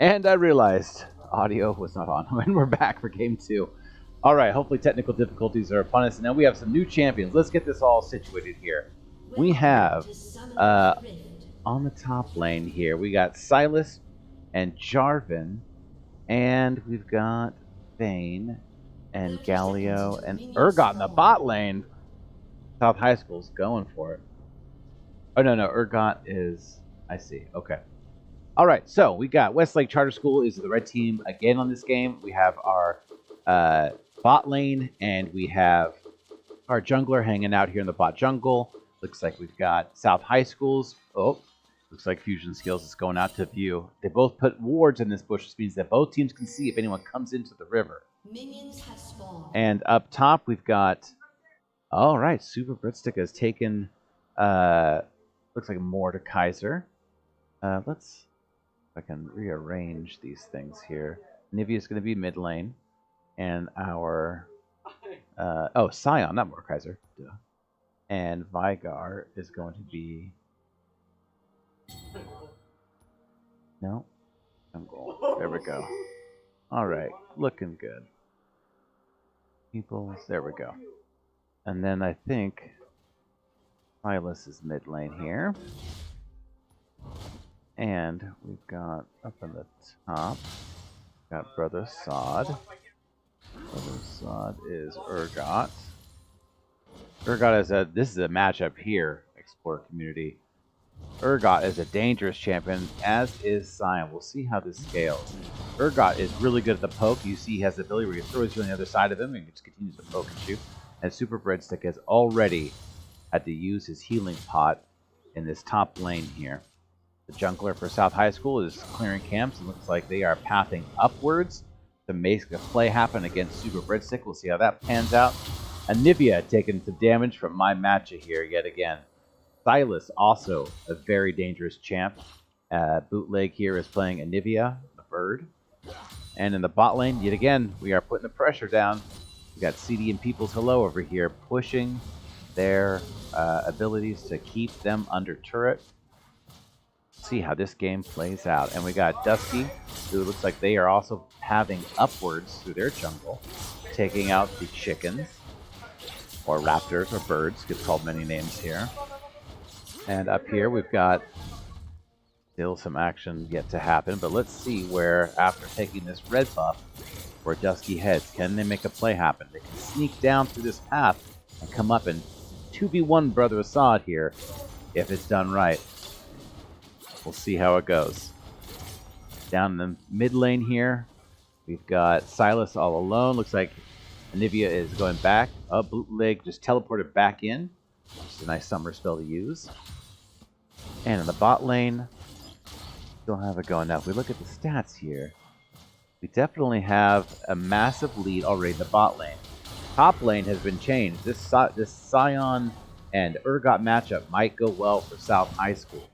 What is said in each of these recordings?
And I realized audio was not on. And we're back for game 2. All right, hopefully technical difficulties are upon us. Now we have some new champions. Let's get this all situated here. We have, on the top lane here, we got Silas and Jarvan. And we've got Vayne and Galio and Urgot in the bot lane. South High School's going for it. Oh, no, Urgot is... I see. Okay. All right, so we got Westlake Charter School is the red team again on this game. We have our bot lane, and we have our jungler hanging out here in the bot jungle. Looks like we've got South High Schools. Oh, looks like Fusion Skills is going out to view. They both put wards in this bush, which means that both teams can see if anyone comes into the river. Minions have spawned. And up top, we've got... All right, Super Britstick has taken... looks like Mordekaiser. Let's... If I can rearrange these things here. Nivea is going to be mid lane. And our... Scion, not Mordekaiser. Duh. And Vigar is going to be... No. Jungle. There we go. All right. Looking good. Peoples. There we go. And then I think Silas is mid lane here. And we've got up in the top, got Brother Sod. Brother Sod is Urgot. Urgot is this is a matchup here, Explorer community. Urgot is a dangerous champion, as is Scion. We'll see how this scales. Urgot is really good at the poke. You see he has the ability where he throws you on the other side of him and he just continues to poke and shoot. And Super Breadstick has already had to use his healing pot in this top lane here. The jungler for South High School is clearing camps and looks like they are pathing upwards to make a play happen against Super Breadstick. We'll see how that pans out. Anivia taking some damage from my matcha here yet again. Silas, also a very dangerous champ. Bootleg here is playing Anivia, the bird. And in the bot lane, yet again, we are putting the pressure down. We got CD and People's Hello over here pushing their abilities to keep them under turret. See how this game plays out. And we got Dusky, who looks like they are also pathing upwards through their jungle, taking out the chickens, or raptors, or birds, gets called many names here. And up here we've got still some action yet to happen, but let's see where, after taking this red buff, where Dusky heads. Can they make a play happen? They can sneak down through this path and come up and 2v1 Brother Assad here, if it's done right. We'll see how it goes. Down in the mid lane here, we've got Silas all alone. Looks like Anivia is going back. Oh, Bootleg just teleported back in. Just a nice summer spell to use. And in the bot lane, still have it going. Now, if we look at the stats here, we definitely have a massive lead already in the bot lane. Top lane has been changed. This Scion and Urgot matchup might go well for South High School.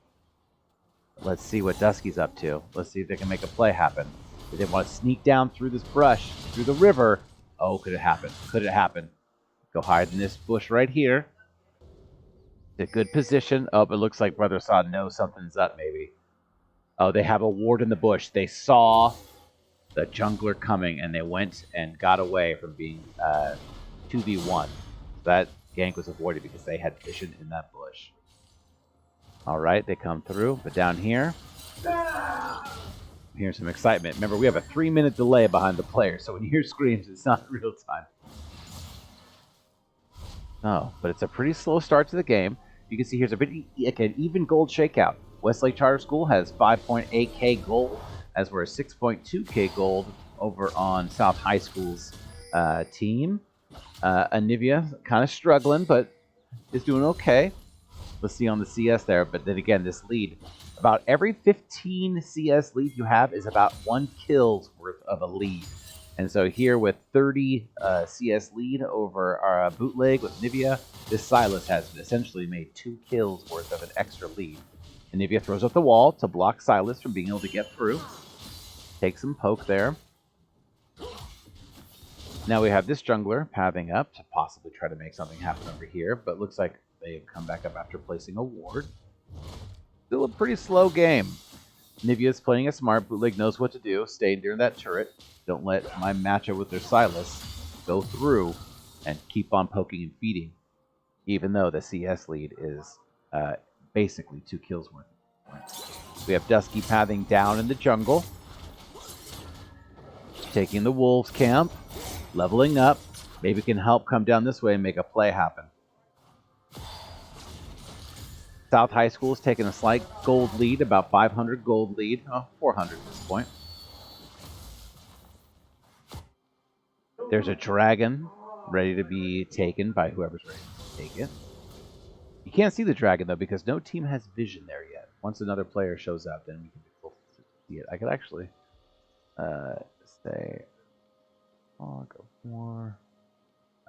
Let's see what Dusky's up to. Let's see if they can make a play happen. Do they want to sneak down through this brush, through the river? Oh, could it happen? Could it happen? Go hide in this bush right here. A good position. Oh, but it looks like Brother Assad knows something's up, maybe. Oh, they have a ward in the bush. They saw the jungler coming, and they went and got away from being 2v1. That gank was avoided because they had vision in that bush. All right, they come through, but down here, here's some excitement. Remember, we have a 3-minute delay behind the player, so when you hear screams, it's not real time. Oh, but it's a pretty slow start to the game. You can see here's like an even gold shakeout. Westlake Charter School has 5.8k gold, as we're 6.2k gold over on South High School's team. Anivia kind of struggling, but is doing okay. Let's see on the CS there, but then again, this lead. About every 15 CS lead you have is about 1 kill's worth of a lead. And so here with 30 CS lead over our Bootleg with Nivea, this Silas has essentially made 2 kills worth of an extra lead. And Nivea throws up the wall to block Silas from being able to get through. Take some poke there. Now we have this jungler pathing up to possibly try to make something happen over here, but looks like they've come back up after placing a ward. Still a pretty slow game. Nivea's playing it smart. Bootleg knows what to do. Stay near that turret. Don't let my matchup with their Silas go through and keep on poking and feeding, even though the CS lead is basically 2 kills worth. We have Dusky pathing down in the jungle, taking the Wolves camp, leveling up. Maybe can help come down this way and make a play happen. South High School is taking a slight gold lead, about 500 gold lead, 400 at this point. There's a dragon ready to be taken by whoever's ready to take it. You can't see the dragon, though, because no team has vision there yet. Once another player shows up, then we can see it. I could actually say, I'll go for...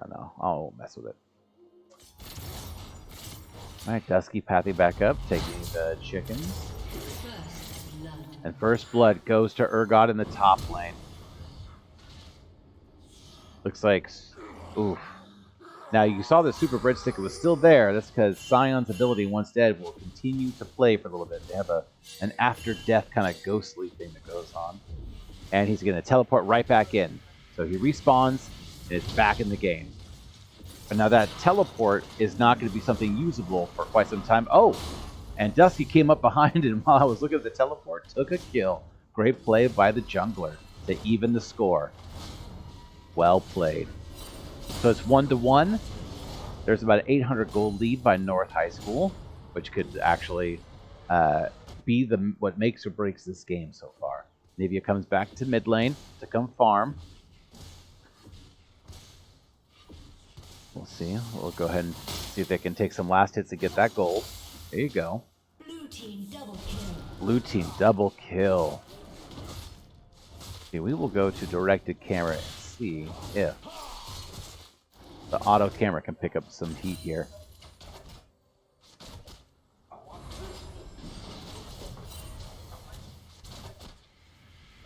I don't know. I'll mess with it. Alright, Dusky pathing back up, taking the chickens. And first blood goes to Urgot in the top lane. Looks like... Oof. Now, you saw the Super Bridge Sticker was still there. That's because Sion's ability, once dead, will continue to play for a little bit. They have an after-death kind of ghostly thing that goes on. And he's going to teleport right back in. So he respawns, and it's back in the game. But now that teleport is not going to be something usable for quite some time. Oh! And Dusky came up behind it, and while I was looking at the teleport, took a kill. Great play by the jungler to even the score. Well played. So it's 1-1. There's about an 800 gold lead by North High School, which could actually be what makes or breaks this game so far. Nivea comes back to mid lane to come farm. We'll see. We'll go ahead and see if they can take some last hits to get that gold. There you go. Blue team double kill. Blue team double kill. Okay, we will go to directed camera and see if the auto camera can pick up some heat here.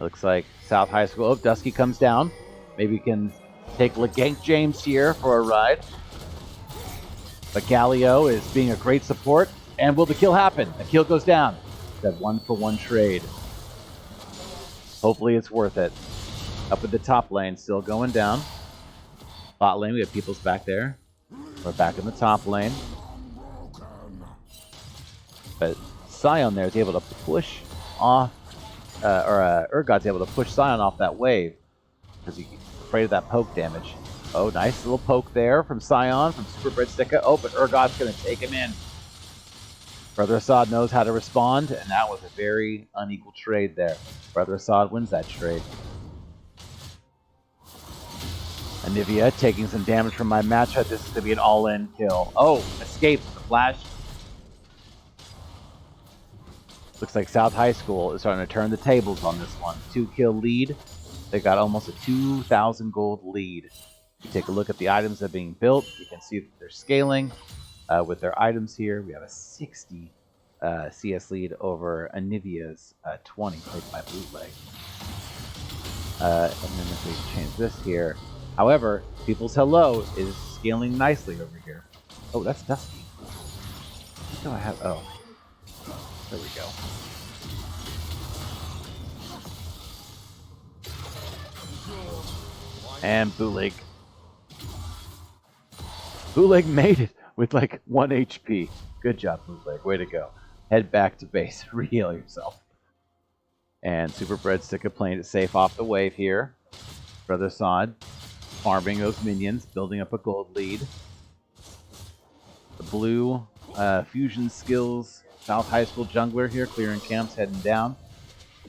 Looks like South High School. Oh, Dusky comes down. Maybe we can take Legank James here for a ride. But Galio is being a great support. And will the kill happen? The kill goes down. That 1-for-1 trade. Hopefully it's worth it. Up at the top lane, still going down. Bot lane, we have Peoples back there. We're back in the top lane. But Sion there is able to push off, Urgot's able to push Sion off that wave because he's afraid of that poke damage. Oh, nice little poke there from Sion, from Super Bridge Sticker. Oh, but Urgot's going to take him in. Brother Assad knows how to respond, and that was a very unequal trade there. Brother Assad wins that trade. Anivia taking some damage from my matchup. This is going to be an all-in kill. Oh, escapes the flash. Looks like South High School is starting to turn the tables on this one. 2-kill lead. They got almost a 2,000 gold lead. If you take a look at the items that are being built, you can see that they're scaling with their items here. We have a 60 CS lead over Anivia's 20, played by Bootleg. And then if we change this here, however, People's Hello is scaling nicely over here. Oh, that's Dusky. What do I have? Oh, there we go. And Bootleg. Bootleg made it with like 1 HP. Good job, Bootleg. Way to go. Head back to base. Re-heal yourself. And Super Bread Sticker playing it safe off the wave here. Brother Sod farming those minions, building up a gold lead. The blue fusion skills South High School jungler here, clearing camps, heading down.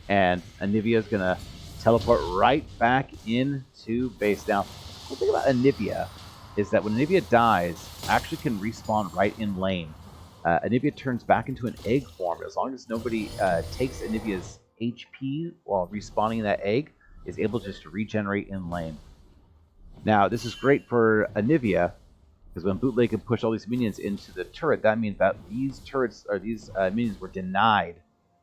And Anivia is going to teleport right back into base. Now, the thing about Anivia is that when Anivia dies, actually can respawn right in lane. Anivia turns back into an egg form. As long as nobody takes Anivia's HP while respawning that egg, is able just to regenerate in lane. Now, this is great for Anivia, because when Bootleg can push all these minions into the turret, that means that these turrets, or these minions were denied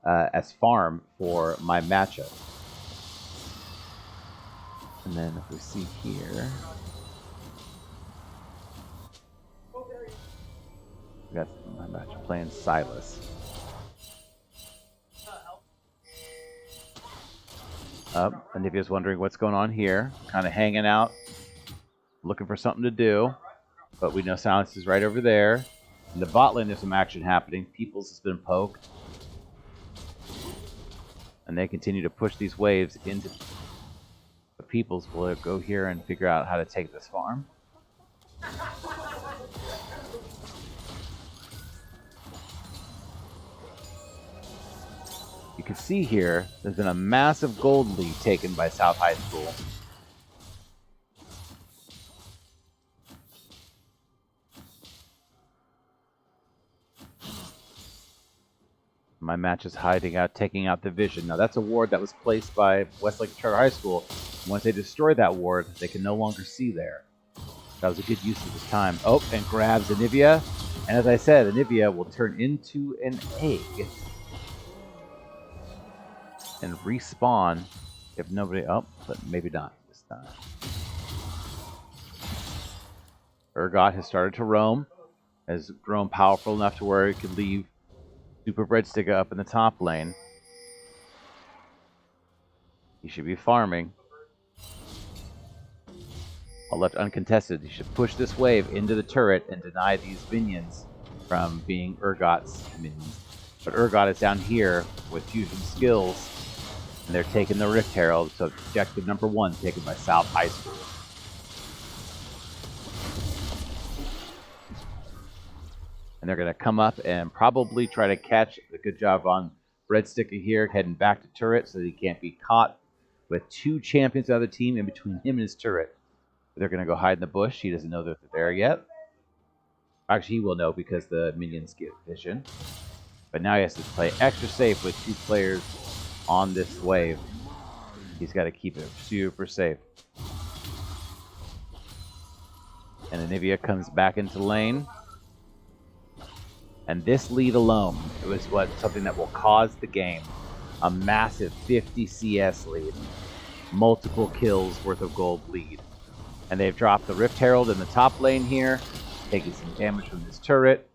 as farm for my matchup. And then if we see here, we got my matchup playing Silas. Anivia's wondering what's going on here. Kind of hanging out, looking for something to do. But we know Silence is right over there. In the bot lane, there's some action happening. Peoples has been poked. And they continue to push these waves into the Peoples. Will go here and figure out how to take this farm. You can see here, there's been a massive gold lead taken by South High School. My match is hiding out, taking out the vision. Now that's a ward that was placed by Westlake Charter High School. Once they destroy that ward, they can no longer see there. That was a good use of his time. Oh, and grabs Anivia. And as I said, Anivia will turn into an egg and respawn if nobody... Oh, but maybe not this time. Urgot has started to roam. Has grown powerful enough to where he can leave Super Breadstick up in the top lane. He should be farming. All left uncontested. He should push this wave into the turret and deny these minions from being Urgot's minions. But Urgot is down here with fusion skills, and they're taking the Rift Herald, so objective number 1 taken by South High School. And they're going to come up and probably try to catch a good job on Breadsticker here, heading back to turret so that he can't be caught with 2 champions of the other team in between him and his turret. They're going to go hide in the bush. He doesn't know that they're there yet. Actually, he will know because the minions get vision. But now he has to play extra safe with 2 players on this wave. He's got to keep it super safe. And Anivia comes back into lane. And this lead alone was something that will cause the game. A massive 50 CS lead. Multiple kills worth of gold lead. And they've dropped the Rift Herald in the top lane here, taking some damage from this turret.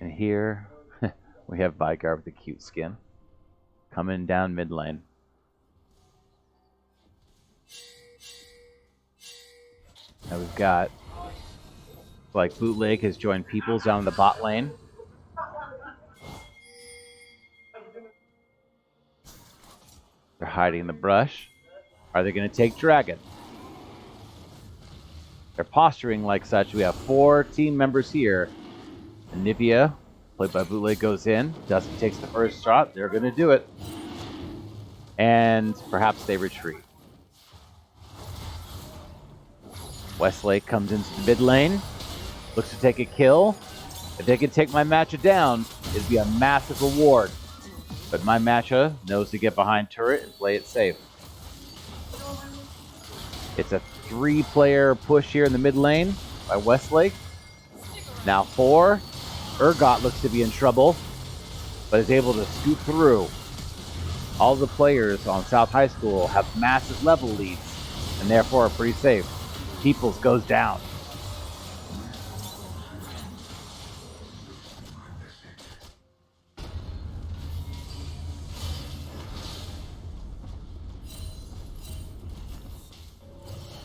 And here we have Vygar with the cute skin coming down mid lane. Now we've got, like, Bootleg has joined Peoples down in the bot lane. They're hiding in the brush. Are they going to take Dragon? They're posturing like such. We have 4 team members here. Anivia, played by Bootleg, goes in. Dusty takes the first shot. They're going to do it. And perhaps they retreat. Westlake comes into the mid lane. Looks to take a kill. If they can take my matcha down, it'd be a massive reward. But my matcha knows to get behind turret and play it safe. It's a 3-player push here in the mid lane by Westlake. Now 4. Urgot looks to be in trouble, but is able to scoot through. All the players on South High School have massive level leads, and therefore are pretty safe. Peoples goes down.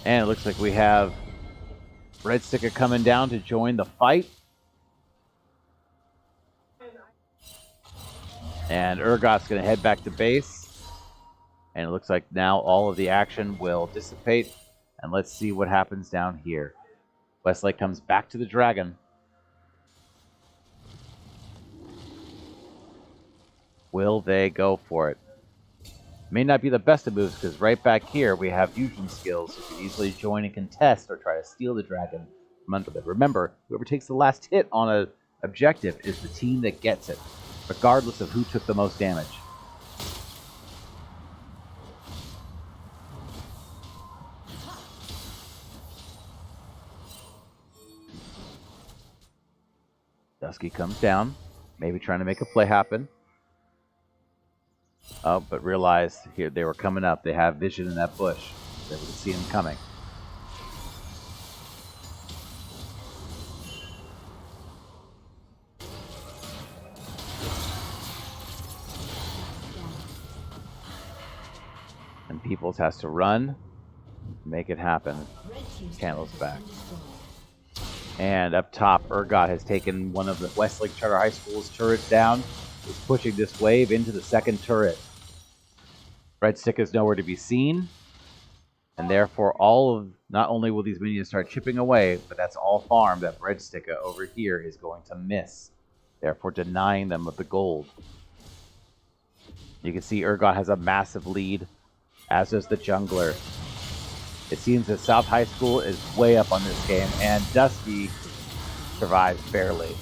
And it looks like we have Breadsticker coming down to join the fight. And Urgot's going to head back to base. And it looks like now all of the action will dissipate. And let's see what happens down here. Westlake comes back to the Dragon. Will they go for it? May not be the best of moves, because right back here we have fusion skills. You can easily join and contest or try to steal the Dragon from under them. Remember, whoever takes the last hit on an objective is the team that gets it, regardless of who took the most damage. Dusky comes down, maybe trying to make a play happen. Oh, but realized here they were coming up. They have vision in that bush. They would see him coming. And Peoples has to run, make it happen. Red team's Candles turret back. has been destroyed. And up top, Urgot has taken one of the Westlake Charter High School's turrets down. Is pushing this wave into the second turret. Red Stick is nowhere to be seen. And therefore, not only will these minions start chipping away, but that's all farm that Red Stick over here is going to miss. Therefore, denying them of the gold. You can see Urgot has a massive lead, as does the jungler. It seems that South High School is way up on this game, and Dusky survives barely.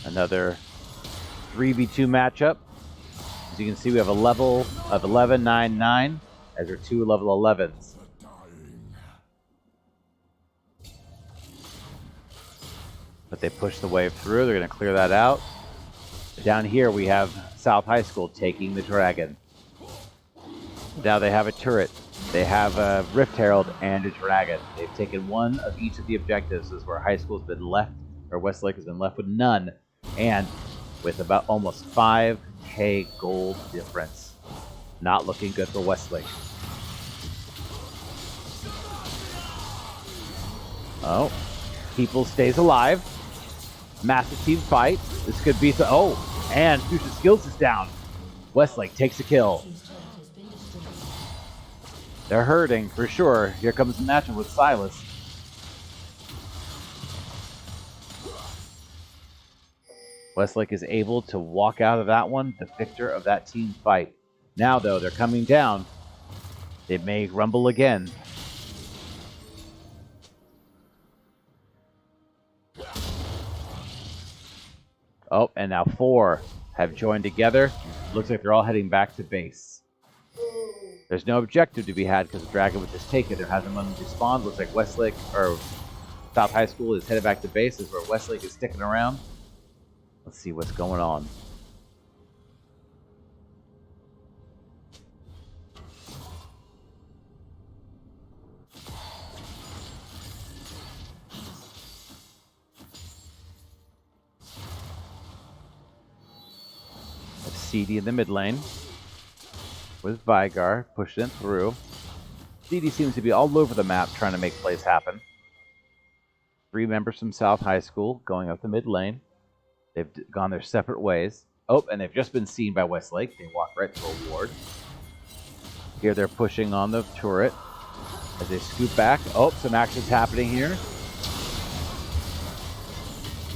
Another 3v2 matchup. As you can see, we have a level of 11, 9, 9, as there are 2 level 11s. But they push the wave through. They're going to clear that out. Down here, we have South High School taking the dragon. Now they have a turret. They have a Rift Herald and a dragon. They've taken one of each of the objectives. This is where High School's been left, or Westlake has been left with none. And with about almost 5k gold difference. Not looking good for Westlake. Oh, People stays alive. Massive team fight. This could be and Future Skills is down. Westlake takes a kill. Team's turret has been destroyed. They're hurting for sure. Here comes the matchup with Silas. Westlake is able to walk out of that one, the victor of that team fight. Now, though, they're coming down. They may rumble again. Oh, and now 4 have joined together. Looks like they're all heading back to base. There's no objective to be had because the dragon was just taken. There hasn't one respawned. Looks like Westlake, or South High School, is headed back to base. This is where Westlake is sticking around. Let's see what's going on. CD in the mid lane with Vigar pushing it through. CD seems to be all over the map trying to make plays happen. 3 members from South High School going up the mid lane. They've gone their separate ways. Oh, and they've just been seen by Westlake. They walk right to a ward. Here they're pushing on the turret as they scoop back. Oh, some action's happening here.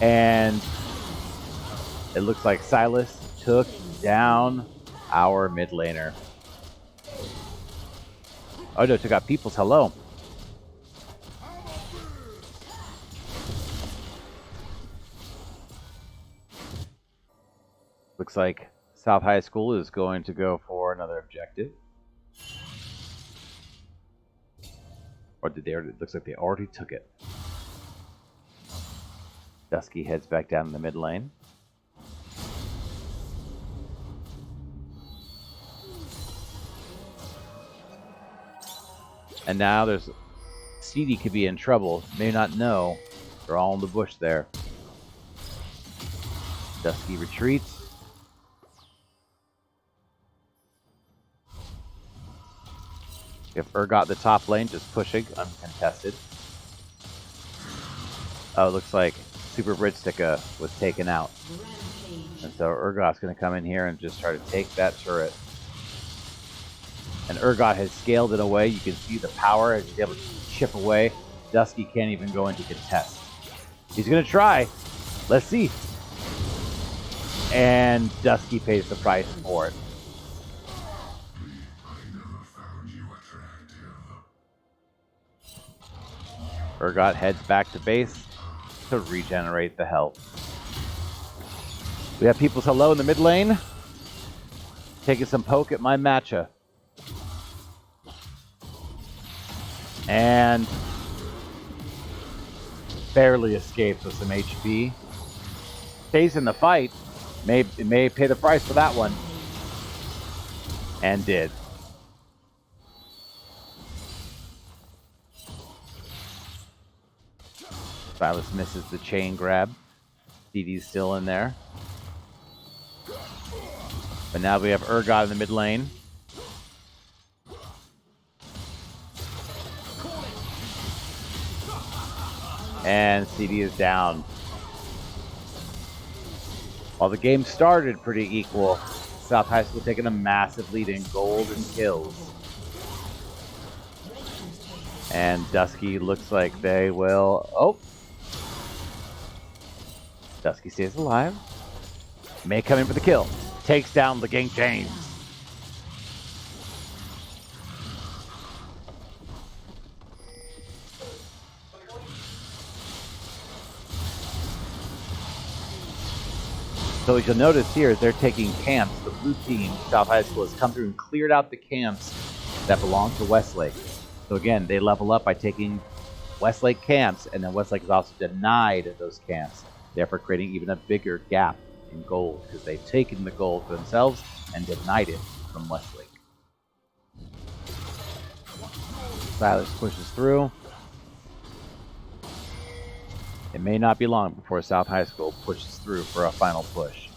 And it looks like Silas took down our mid laner. Oh no, took out Peoples. Hello. Looks like South High School is going to go for another objective. Or did they already? It looks like they already took it. Dusky heads back down in the mid lane. And now there's CD could be in trouble. May not know. They're all in the bush there. Dusky retreats. We have Urgot the top lane just pushing uncontested. Oh, it looks like Super Bridge Sticker was taken out. Rampage. And so Urgot's going to come in here and just try to take that turret. And Urgot has scaled it away. You can see the power as he's able to chip away. Dusky can't even go into contest. He's going to try. Let's see. And Dusky pays the price for it. Urgot heads back to base to regenerate the health. We have People's Hello in the mid lane. Taking some poke at my matcha. And barely escapes with some HP. Stays in the fight. May pay the price for that one. And did. Silas misses the chain grab. DD's still in there. But now we have Urgot in the mid lane. And CD is down. While the game started pretty equal, South High School taking a massive lead in gold and kills. And Dusky looks like they will... Oh! Dusky stays alive. May come in for the kill. Takes down the King James. So as you'll notice here, they're taking camps. The blue team, South High School, has come through and cleared out the camps that belong to Westlake. So again, they level up by taking Westlake camps, and then Westlake is also denied those camps, therefore creating even a bigger gap in gold, because they've taken the gold for themselves and denied it from Westlake. Silas pushes through. It may not be long before South High School pushes through for a final push.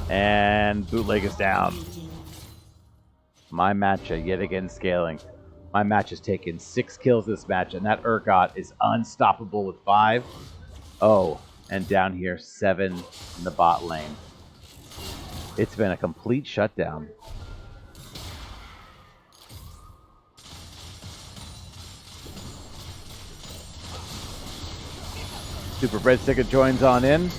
And Bootleg is down. My matcha yet again scaling. My match has taken 6 kills this match, and that Urgot is unstoppable with 5. Oh, and down here 7 in the bot lane. It's been a complete shutdown. Super Breadsticker joins on in.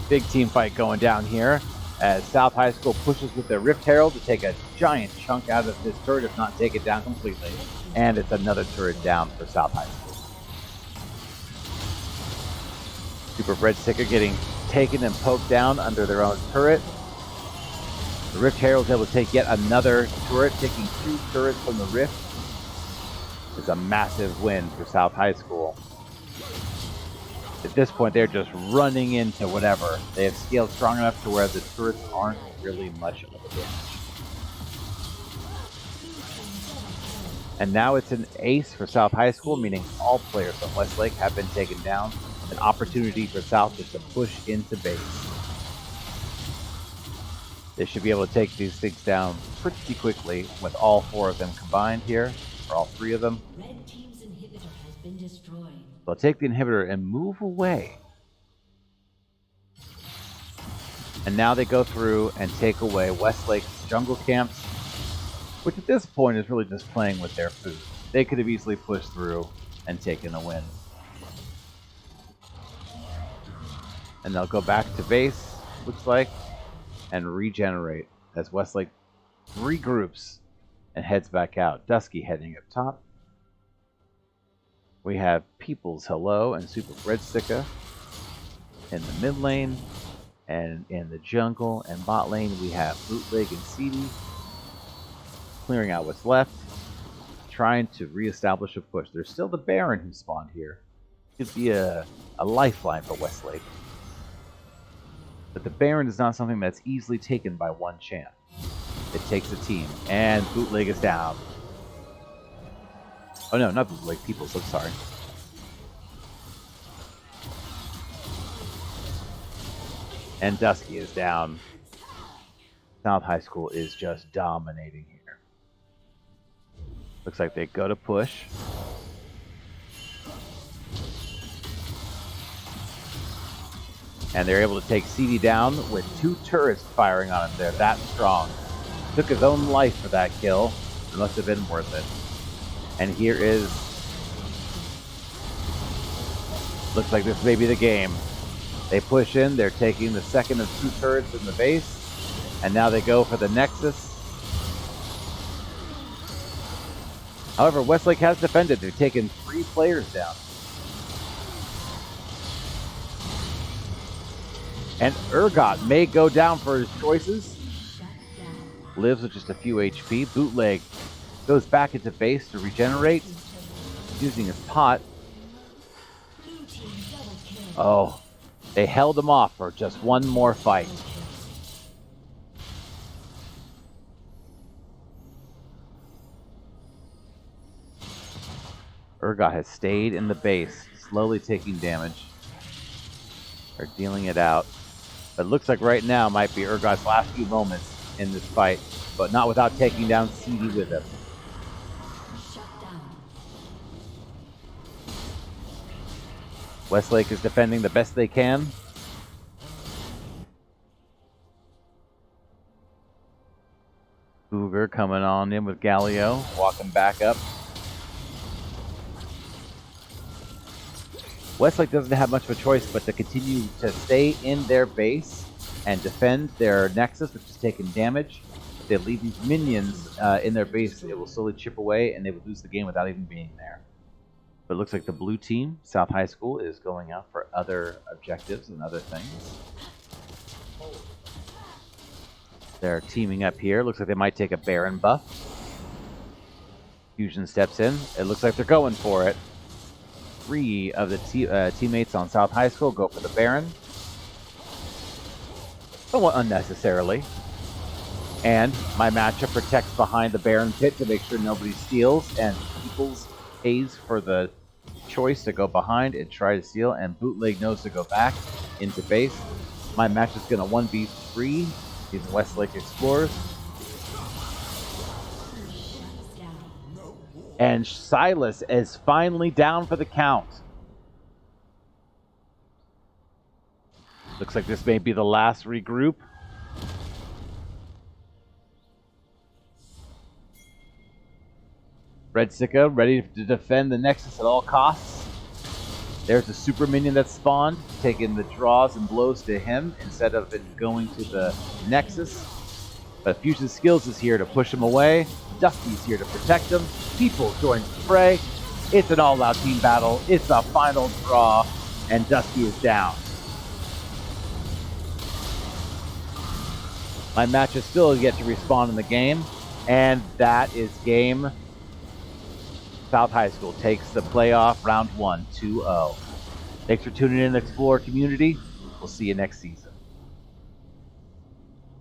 Big team fight going down here as South High School pushes with their Rift Herald to take a giant chunk out of this turret, if not take it down completely. And it's another turret down for South High School. Super Breadsticker getting taken and poked down under their own turret. The Rift Herald's able to take yet another turret, taking 2 turrets from the Rift. It's a massive win for South High School. At this point, they're just running into whatever. They have scaled strong enough to where the turrets aren't really much of a damage. And now it's an ace for South High School, meaning all players from Westlake have been taken down. An opportunity for South just to push into base. They should be able to take these things down pretty quickly with all 4 of them combined here, or all 3 of them. Red team's inhibitor has been destroyed. They'll take the inhibitor and move away. And now they go through and take away Westlake's jungle camps, which at this point is really just playing with their food. They could have easily pushed through and taken a win. And they'll go back to base, looks like, and regenerate as Westlake regroups and heads back out. Dusky heading up top. We have People's Hello and Super Breadsticker in the mid lane, and in the jungle and bot lane we have Bootleg and CD clearing out what's left, trying to reestablish a push. There's still the Baron who spawned here. Could be a lifeline for Westlake. But the Baron is not something that's easily taken by one champ. It takes a team, and Bootleg is down. Oh no, not Bootleg, Peoples, I'm sorry. And Dusky is down. South High School is just dominating here. Looks like they go to push. And they're able to take CD down with 2 turrets firing on him. They're that strong. Took his own life for that kill. It must have been worth it. And here is... looks like this may be the game. They push in. They're taking the second of 2 turrets in the base. And now they go for the Nexus. However, Westlake has defended. They've taken 3 players down. And Urgot may go down for his choices. Lives with just a few HP. Bootleg goes back into base to regenerate, using his pot. Oh, they held him off for just one more fight. Urgot has stayed in the base, slowly taking damage. Or dealing it out. But it looks like right now might be Urgot's last few moments in this fight, but not without taking down CD with him. Westlake is defending the best they can. Cougar coming on in with Galio, walking back up. Westlake doesn't have much of a choice but to continue to stay in their base and defend their Nexus, which is taking damage. If they leave these minions in their base, it will slowly chip away and they would lose the game without even being there. But it looks like the blue team, South High School, is going out for other objectives and other things. They're teaming up here. Looks like they might take a Baron buff. Fusion steps in. It looks like they're going for it. 3 of the teammates on South High School go for the Baron. Somewhat unnecessarily. And my matchup protects behind the Baron pit to make sure nobody steals, and Peoples pays for the choice to go behind and try to steal, and Bootleg knows to go back into base. My match is going to 1v3 these Westlake Explorers. And Silas is finally down for the count. Looks like this may be the last regroup. Red Sika ready to defend the Nexus at all costs. There's a super minion that spawned, taking the draws and blows to him instead of it going to the Nexus. But Fusion Skills is here to push him away. Dusty's here to protect him. People joins the fray. It's an all-out team battle. It's a final draw, and Dusty is down. My match is still yet to respawn in the game, and that is game. South High School takes the playoff round 1, 2-0. Thanks for tuning in, Explorer community. We'll see you next season.